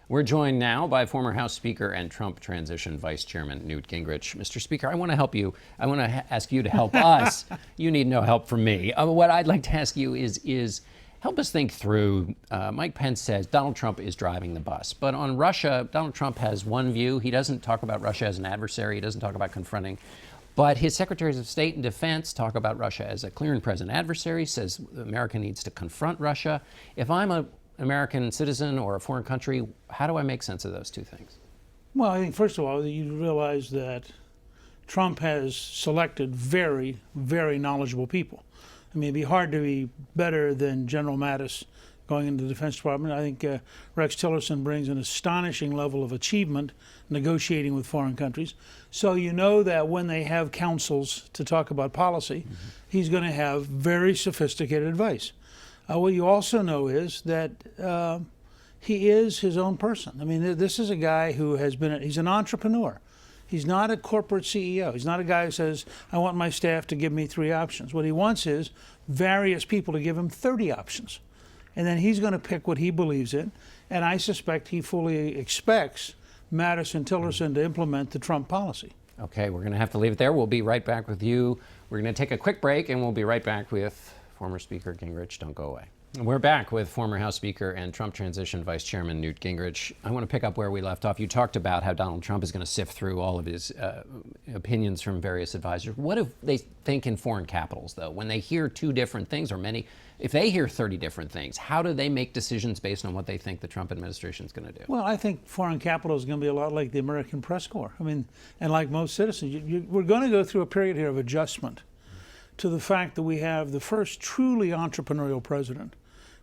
We're joined now by former House Speaker and Trump transition Vice Chairman Newt Gingrich. Mr. Speaker, I want to help you. I want to ask you to help us. You need no help from me. What I'd like to ask you is help us think through. Mike Pence says Donald Trump is driving the bus. But on Russia, Donald Trump has one view. He doesn't talk about Russia as an adversary. He doesn't talk about confronting. But his secretaries of state and defense talk about Russia as a clear and present adversary, says America needs to confront Russia. If I'm an American citizen or a foreign country, how do I make sense of those two things? Well, I think, first of all, you realize that Trump has selected very, very knowledgeable people. I mean, it'd be hard to be better than General Mattis going into the Defense Department. I think Rex Tillerson brings an astonishing level of achievement negotiating with foreign countries. So you know that when they have councils to talk about policy, he's going to have very sophisticated advice. What you also know is that he is his own person. I mean, this is a guy who has been, he's an entrepreneur. He's not a corporate CEO. He's not a guy who says, I want my staff to give me 3 options. What he wants is various people to give him 30 options. And then he's going to pick what he believes in. And I suspect he fully expects Mattis and Tillerson to implement the Trump policy. Okay, we're going to have to leave it there. We'll be right back with you. We're going to take a quick break, and we'll be right back with former Speaker Gingrich. Don't go away. We're back with former House Speaker and Trump transition Vice Chairman Newt Gingrich. I want to pick up where we left off. You talked about how Donald Trump is going to sift through all of his opinions from various advisors. What do they think in foreign capitals, though? When they hear 2 different things, or many, if they hear 30 different things, how do they make decisions based on what they think the Trump administration is going to do? Well, I think foreign capital is going to be a lot like the American press corps. I mean, and like most citizens, we're going to go through a period here of adjustment to the fact that we have the first truly entrepreneurial president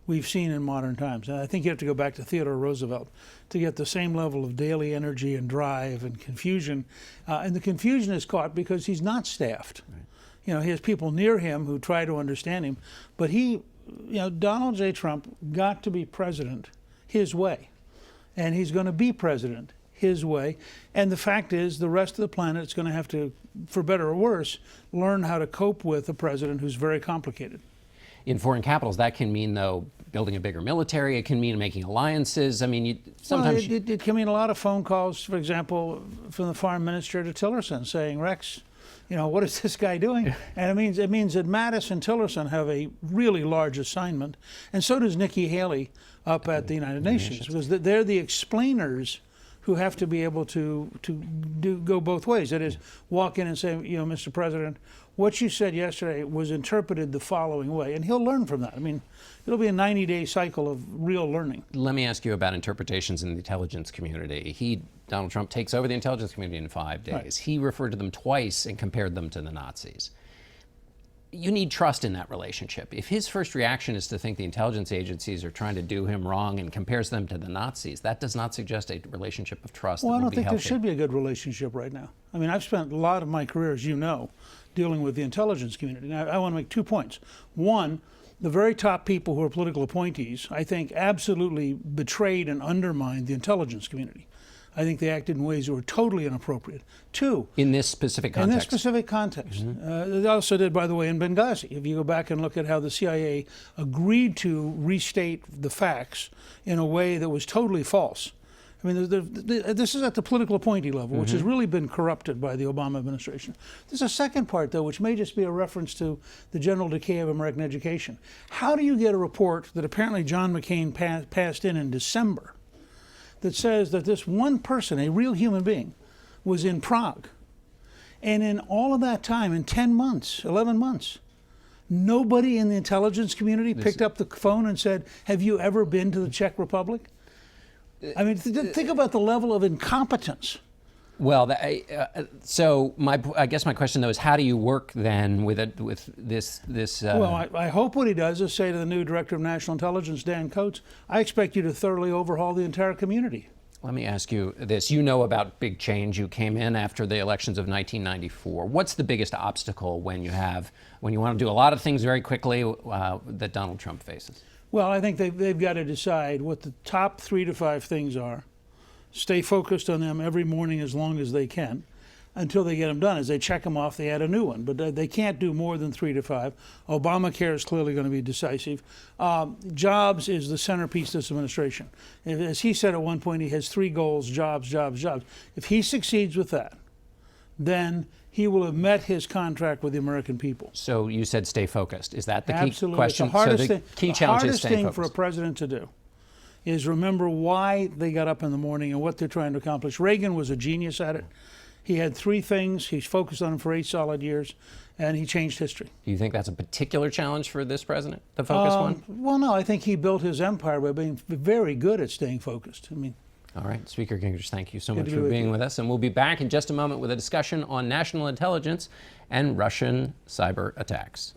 we've seen in modern times. And I think you have to go back to Theodore Roosevelt to get the same level of daily energy and drive and confusion. And the confusion is caught because he's not staffed. Right. You know, he has people near him who try to understand him. But Donald J. Trump got to be president his way. And he's going to be president his way. And the fact is, the rest of the planet is going to have to, for better or worse, learn how to cope with a president who's very complicated. In foreign capitals, that can mean, though, building a bigger military. It can mean making alliances. I mean, sometimes... Well, it can mean a lot of phone calls, for example, from the foreign minister to Tillerson saying, Rex, you know, what is this guy doing? And it means that Mattis and Tillerson have a really large assignment, and so does Nikki Haley up at the United Nations, because they're the explainers who have to be able to go both ways. That is, walk in and say, you know, Mr. President, what you said yesterday was interpreted the following way, and he'll learn from that. I mean, it'll be a 90-day cycle of real learning. Let me ask you about interpretations in the intelligence community. Donald Trump takes over the intelligence community in 5 days. Right. He referred to them twice and compared them to the Nazis. You need trust in that relationship. If his first reaction is to think the intelligence agencies are trying to do him wrong and compares them to the Nazis, that does not suggest a relationship of trust. Well, that I don't would be think healthy. There should be a good relationship right now. I mean, I've spent a lot of my career, as you know, dealing with the intelligence community. Now, I want to make 2 points. One, the very top people who are political appointees, I think, absolutely betrayed and undermined the intelligence community. I think they acted in ways that were totally inappropriate. 2, in this specific context. In this specific context. They also did, by the way, in Benghazi. If you go back and look at how the CIA agreed to restate the facts in a way that was totally false. I mean, this is at the political appointee level, which has really been corrupted by the Obama administration. There's a second part, though, which may just be a reference to the general decay of American education. How do you get a report that apparently John McCain passed in December that says that this one person, a real human being, was in Prague? And in all of that time, in 10 months, 11 months, nobody in the intelligence community picked up the phone and said, have you ever been to the Czech Republic? I mean, think about the level of incompetence. Well, I guess my question, though, is how do you work then with this? Well, I hope what he does is say to the new Director of National Intelligence, Dan Coats, I expect you to thoroughly overhaul the entire community. Let me ask you this. You know about big change. You came in after the elections of 1994. What's the biggest obstacle when you want to do a lot of things very quickly that Donald Trump faces? Well, I think they've got to decide what the top 3 to 5 things are, stay focused on them every morning as long as they can, until they get them done. As they check them off, they add a new one. But they can't do more than 3 to 5. Obamacare is clearly going to be decisive. Jobs is the centerpiece of this administration. As he said at one point, he has 3 goals: jobs, jobs, jobs. If he succeeds with that, then he will have met his contract with the American people. So you said stay focused. Is that the key Absolutely. question? The hardest so the key challenge is hardest stay thing focused. for a president to do is remember why they got up in the morning and what they're trying to accomplish. Reagan was a genius at it. He had 3 things. He's focused on them for 8 solid years, and he changed history. Do you think that's a particular challenge for this president, the focus one? Well, no, I think he built his empire by being very good at staying focused. I mean, All right, Speaker Gingrich, thank you so Good much to be for with being you. with us. And we'll be back in just a moment with a discussion on national intelligence and Russian cyber attacks.